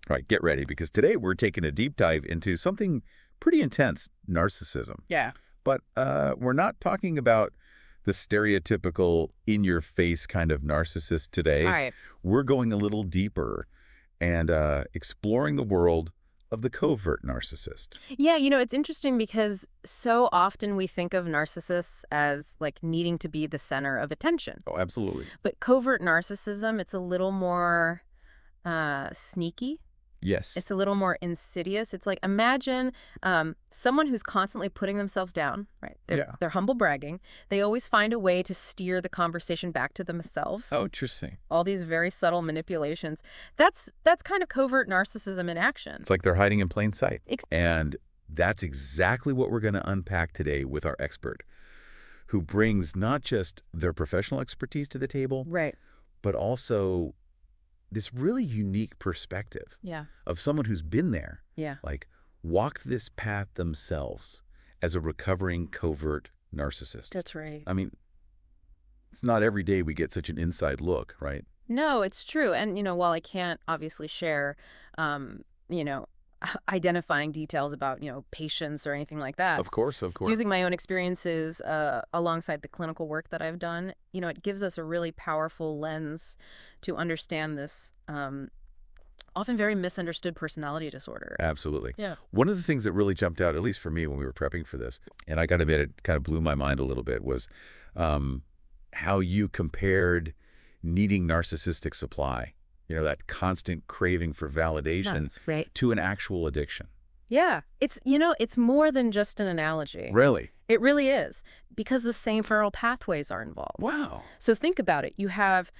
All right, get ready, because today we're taking a deep dive into something pretty intense, narcissism. Yeah. But we're not talking about the stereotypical in-your-face kind of narcissist today. All right. We're going a little deeper and exploring the world of the covert narcissist. Yeah, it's interesting because so often we think of narcissists as like needing to be the center of attention. Oh, absolutely. But covert narcissism, it's a little more sneaky. Yes. It's a little more insidious. It's like, imagine someone who's constantly putting themselves down, right? They're humble bragging. They always find a way to steer the conversation back to themselves. Oh, interesting. All these very subtle manipulations. That's kind of covert narcissism in action. It's like they're hiding in plain sight. And that's exactly what we're going to unpack today with our expert, who brings not just their professional expertise to the table, Right. but also this really unique perspective of someone who's been there, like walked this path themselves as a recovering covert narcissist. That's right. I mean, it's not every day we get such an inside look, right? No, it's true. And, while I can't obviously share, identifying details about, patients or anything like that. Of course. Using my own experiences alongside the clinical work that I've done, it gives us a really powerful lens to understand this often very misunderstood personality disorder. Absolutely. Yeah. One of the things that really jumped out, at least for me when we were prepping for this, and I got to admit it kind of blew my mind a little bit, was how you compared needing narcissistic supply, that constant craving for validation, right, to an actual addiction. Yeah. It's more than just an analogy. Really? It really is, because the same neural pathways are involved. Wow. So think about it. You have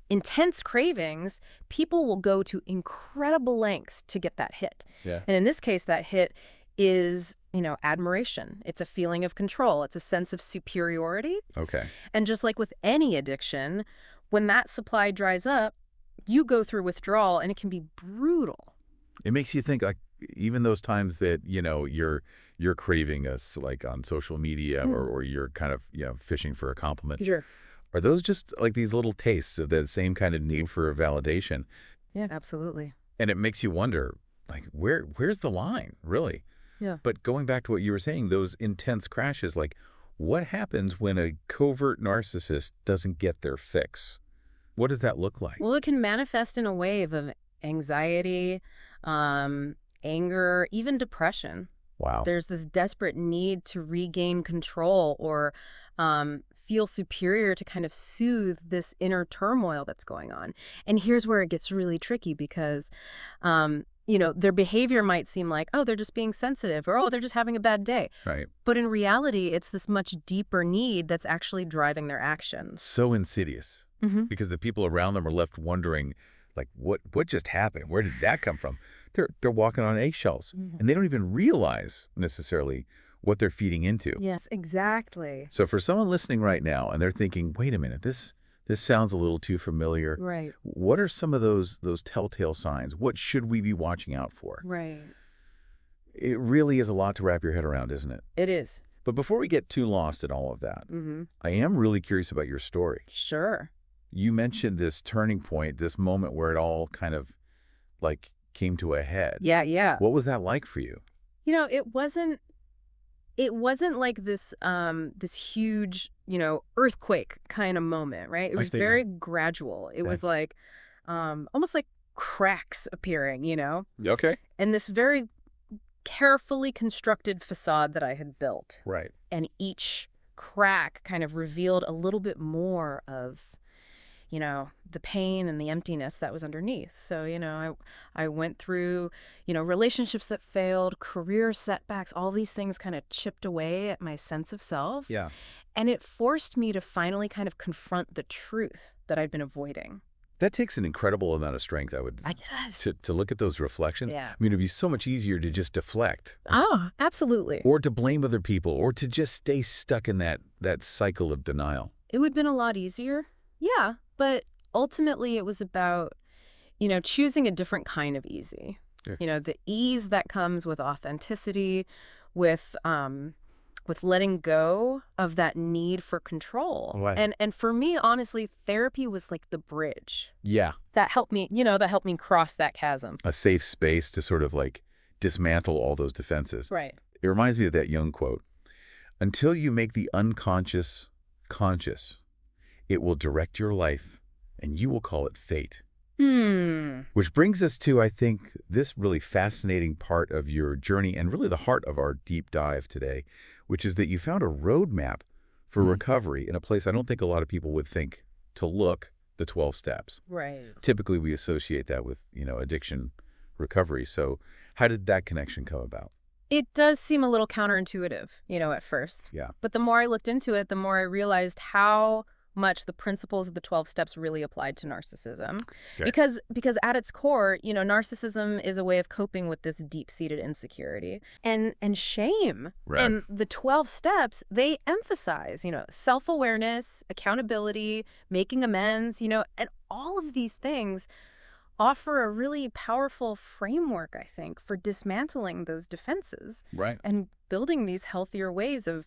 intense cravings. People will go to incredible lengths to get that hit. Yeah. And in this case, that hit is, admiration. It's a feeling of control. It's a sense of superiority. Okay. And just like with any addiction, when that supply dries up, you go through withdrawal, and it can be brutal. It makes you think, like, even those times that, you're craving us, like on social media, or you're kind of, fishing for a compliment. Sure. Are those just like these little tastes of the same kind of need for validation? Yeah, absolutely. And it makes you wonder, like, where's the line, really? Yeah. But going back to what you were saying, those intense crashes, like, what happens when a covert narcissist doesn't get their fix? What does that look like? Well, it can manifest in a wave of anxiety, anger, even depression. Wow. There's this desperate need to regain control or feel superior to kind of soothe this inner turmoil that's going on. And here's where it gets really tricky, because their behavior might seem like, oh, they're just being sensitive, or, oh, they're just having a bad day. Right. But in reality, it's this much deeper need that's actually driving their actions. So insidious, because the people around them are left wondering, like, what just happened? Where did that come from? They're walking on eggshells, and they don't even realize necessarily what they're feeding into. Yes, exactly. So for someone listening right now, and they're thinking, wait a minute, this sounds a little too familiar. Right. What are some of those telltale signs? What should we be watching out for? Right. It really is a lot to wrap your head around, isn't it? It is. But before we get too lost in all of that, I am really curious about your story. Sure. You mentioned this turning point, this moment where it all kind of like came to a head. Yeah. What was that like for you? It wasn't like this this huge, earthquake kind of moment, right? It was very gradual. It was like almost like cracks appearing, Okay. And this very carefully constructed facade that I had built. Right. And each crack kind of revealed a little bit more of the pain and the emptiness that was underneath. So, I went through, relationships that failed, career setbacks, all these things kind of chipped away at my sense of self. Yeah. And it forced me to finally kind of confront the truth that I'd been avoiding. That takes an incredible amount of strength, I guess. to look at those reflections. Yeah. I mean, it'd be so much easier to just deflect. Oh, absolutely. Or to blame other people, or to just stay stuck in that cycle of denial. It would have been a lot easier. Yeah. But ultimately, it was about, choosing a different kind of easy. Yeah. The ease that comes with authenticity, with with letting go of that need for control. Right. And for me, honestly, therapy was like the bridge Yeah. that helped me, that helped me cross that chasm. A safe space to sort of like dismantle all those defenses. Right. It reminds me of that Jung quote. Until you make the unconscious conscious, it will direct your life and you will call it fate. Which brings us to, I think, this really fascinating part of your journey and really the heart of our deep dive today, which is that you found a roadmap for recovery in a place I don't think a lot of people would think to look, the 12 steps. Right. Typically, we associate that with, addiction recovery. So how did that connection come about? It does seem a little counterintuitive, at first. Yeah. But the more I looked into it, the more I realized how much the principles of the 12 steps really applied to narcissism. Okay. Because at its core, narcissism is a way of coping with this deep-seated insecurity and shame. Right. And the 12 steps, they emphasize, self-awareness, accountability, making amends, and all of these things offer a really powerful framework, I think, for dismantling those defenses. Right. And building these healthier ways of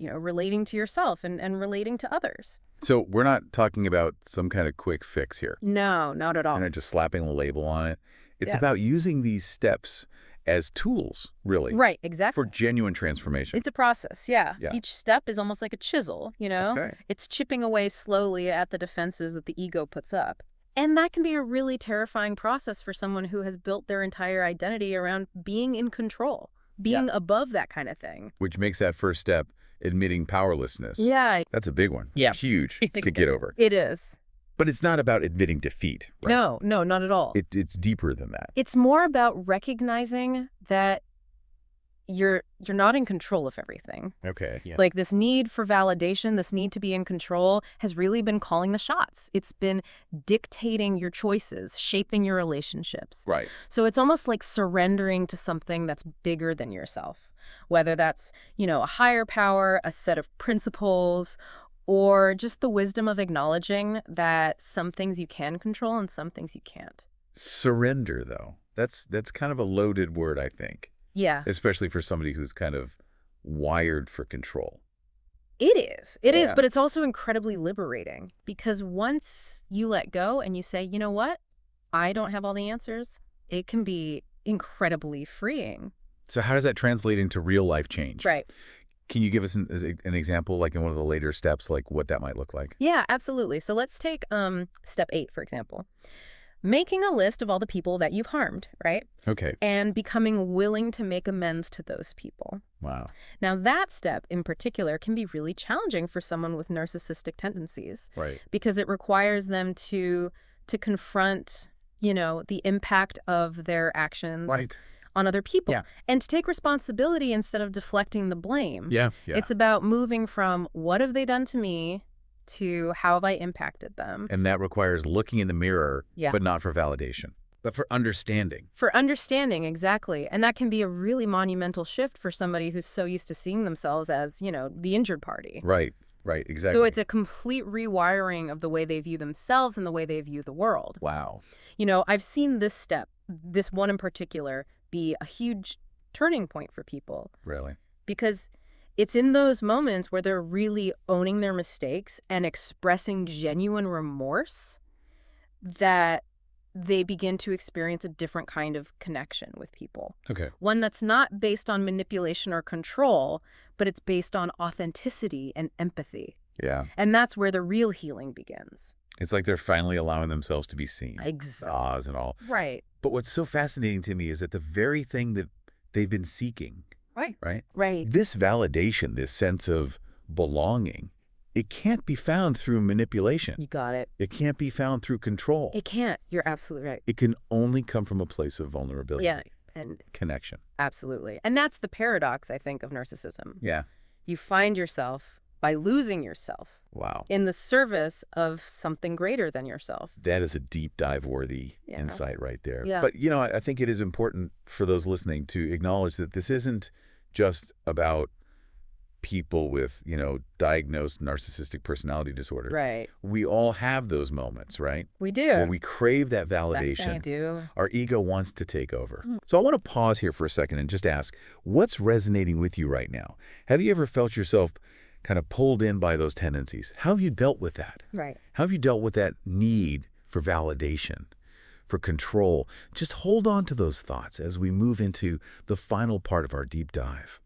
relating to yourself and relating to others. So we're not talking about some kind of quick fix here. No, not at all. And just slapping a label on it. It's Yeah. about using these steps as tools, really. Right, exactly. For genuine transformation. It's a process, yeah. Yeah. Each step is almost like a chisel, Okay. It's chipping away slowly at the defenses that the ego puts up. And that can be a really terrifying process for someone who has built their entire identity around being in control, being above that kind of thing. Which makes that first step admitting powerlessness. Yeah. That's a big one. Yeah. Huge to get over. It is. But it's not about admitting defeat, right? No, not at all. It's deeper than that. It's more about recognizing that you're not in control of everything. Okay. Yeah. Like this need for validation, this need to be in control has really been calling the shots. It's been dictating your choices, shaping your relationships. Right. So it's almost like surrendering to something that's bigger than yourself, whether that's, a higher power, a set of principles, or just the wisdom of acknowledging that some things you can control and some things you can't. Surrender, though. That's kind of a loaded word, I think. Yeah. Especially for somebody who's kind of wired for control. It is, Yeah. but it's also incredibly liberating because once you let go and you say, you know what, I don't have all the answers, it can be incredibly freeing. So how does that translate into real life change? Right. Can you give us an example, like in one of the later steps, like what that might look like? Yeah, absolutely. So let's take step 8, for example. Making a list of all the people that you've harmed, right? Okay. And becoming willing to make amends to those people. Wow. Now, that step in particular can be really challenging for someone with narcissistic tendencies. Right. Because it requires them to confront, the impact of their actions on other people. Yeah. And to take responsibility instead of deflecting the blame. Yeah. It's about moving from what have they done to me to how have I impacted them. And that requires looking in the mirror, Yeah. but not for validation, but for understanding. For understanding, exactly. And that can be a really monumental shift for somebody who's so used to seeing themselves as, the injured party. Right. Exactly. So it's a complete rewiring of the way they view themselves and the way they view the world. Wow. I've seen this step, this one in particular, be a huge turning point for people. Really? Because it's in those moments where they're really owning their mistakes and expressing genuine remorse that they begin to experience a different kind of connection with people. Okay. One that's not based on manipulation or control, but it's based on authenticity and empathy. Yeah. And that's where the real healing begins. It's like they're finally allowing themselves to be seen. Exactly. Ahs and all. Right. But what's so fascinating to me is that the very thing that they've been seeking, right? Right. This validation, this sense of belonging, it can't be found through manipulation. You got it. It can't be found through control. It can't. You're absolutely right. It can only come from a place of vulnerability. Yeah. And Connection. absolutely. And that's the paradox, I think, of narcissism. Yeah. You find yourself by losing yourself Wow. in the service of something greater than yourself. That is a deep dive worthy Yeah. insight right there. Yeah. But, I think it is important for those listening to acknowledge that this isn't just about people with, diagnosed narcissistic personality disorder. Right. We all have those moments, right? We Where do. we crave that I validation. do. Our ego wants to take over. Mm. So I want to pause here for a second and just ask, what's resonating with you right now? Have you ever felt yourself kind of pulled in by those tendencies? How have you dealt with that? Right. How have you dealt with that need for validation, for control? Just hold on to those thoughts as we move into the final part of our deep dive.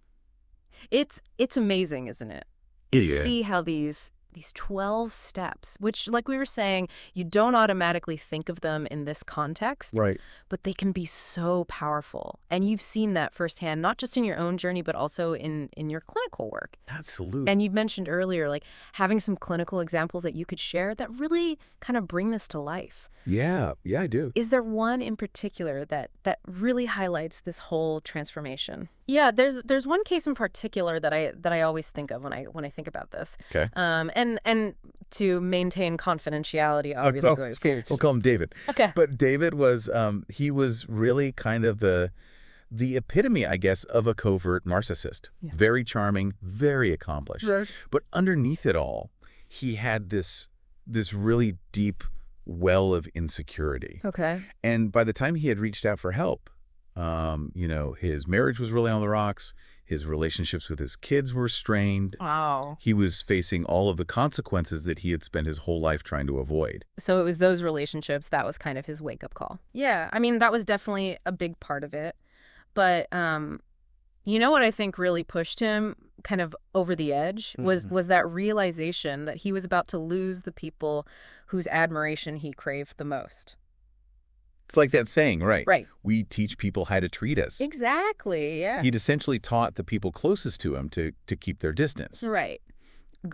It's amazing, isn't it? Yeah. See how these 12 steps, which, like we were saying, you don't automatically think of them in this context, Right. but they can be so powerful. And you've seen that firsthand, not just in your own journey, but also in your clinical work. Absolutely. And you mentioned earlier, like having some clinical examples that you could share that really kind of bring this to life. Yeah, I do. Is there one in particular that really highlights this whole transformation? Yeah, there's one case in particular that I always think of when I think about this. Okay. And to maintain confidentiality, obviously. We'll call him David. Okay. But David was, he was really kind of the epitome, I guess, of a covert narcissist. Yeah. Very charming, very accomplished. Right. But underneath it all, he had this really deep well of insecurity. Okay. And by the time he had reached out for help, his marriage was really on the rocks. His relationships with his kids were strained. Wow. He was facing all of the consequences that he had spent his whole life trying to avoid. So it was those relationships that was kind of his wake-up call. Yeah, I mean, that was definitely a big part of it. But you know what I think really pushed him kind of over the edge was that realization that he was about to lose the people whose admiration he craved the most. It's like that saying, right? Right. We teach people how to treat us. Exactly, yeah. He'd essentially taught the people closest to him to keep their distance. Right.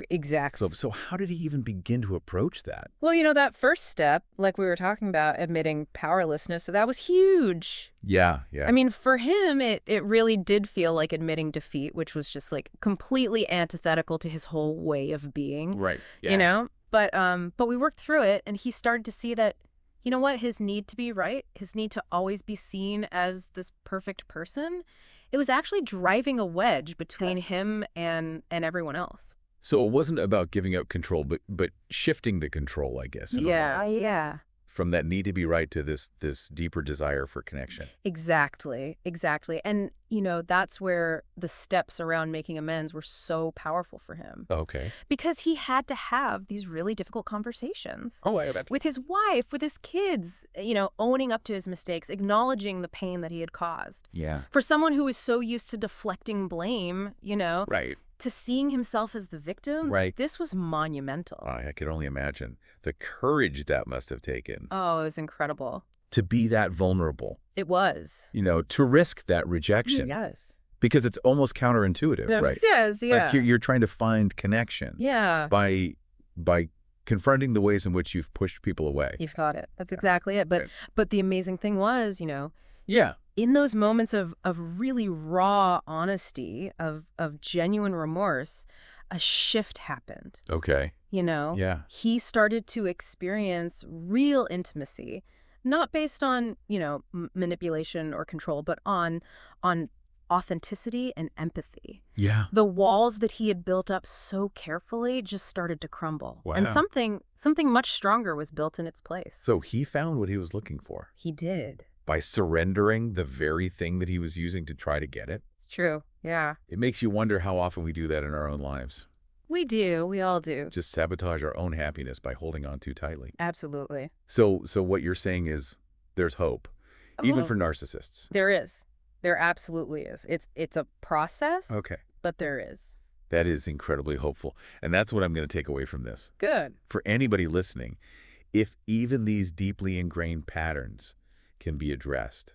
Exactly. So how did he even begin to approach that? Well, that first step, like we were talking about, admitting powerlessness, so that was huge. Yeah. I mean, for him, it really did feel like admitting defeat, which was just like completely antithetical to his whole way of being. Right. Yeah. But we worked through it, and he started to see that, you know what, his need to be right, his need to always be seen as this perfect person, it was actually driving a wedge between him and everyone else. So it wasn't about giving up control, but shifting the control, I guess. in a way. Yeah. From that need to be right to this deeper desire for connection. Exactly. And, that's where the steps around making amends were so powerful for him. Okay. Because he had to have these really difficult conversations. Oh, I bet. With his wife, with his kids, owning up to his mistakes, acknowledging the pain that he had caused. Yeah. For someone who is so used to deflecting blame, Right. to seeing himself as the victim, Right. this was monumental. I could only imagine the courage that must have taken Oh, it was incredible. to be that vulnerable, It was. to risk that rejection. Yes. Because it's almost counterintuitive, right? Yes, yeah. Like you're trying to find connection Yeah. by confronting the ways in which you've pushed people away. You've got it. That's exactly it. But the amazing thing was, Yeah. in those moments of really raw honesty, of genuine remorse, a shift happened. Okay. Yeah. He started to experience real intimacy, not based on, manipulation or control, but on authenticity and empathy. Yeah. The walls that he had built up so carefully just started to crumble. Wow. And something much stronger was built in its place. So he found what he was looking for He did. by surrendering the very thing that he was using to try to get it. It's true. Yeah. It makes you wonder how often we do that in our own lives. We do. We all do. Just sabotage our own happiness by holding on too tightly. Absolutely. So what you're saying is there's hope, even Oh. for narcissists. There is. There absolutely is. It's a process, Okay. but there is. That is incredibly hopeful. And that's what I'm going to take away from this. Good. For anybody listening, if even these deeply ingrained patterns can be addressed,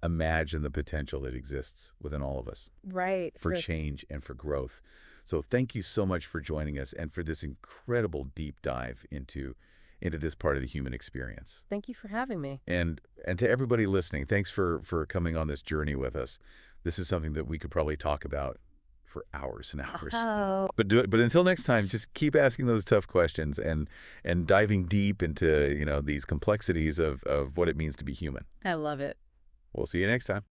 imagine the potential that exists within all of us Right. for change and for growth. So thank you so much for joining us and for this incredible deep dive into this part of the human experience. Thank you for having me. And to everybody listening, thanks for coming on this journey with us. This is something that we could probably talk about for hours and hours. Oh. But until next time, just keep asking those tough questions and diving deep into, these complexities of what it means to be human. I love it. We'll see you next time.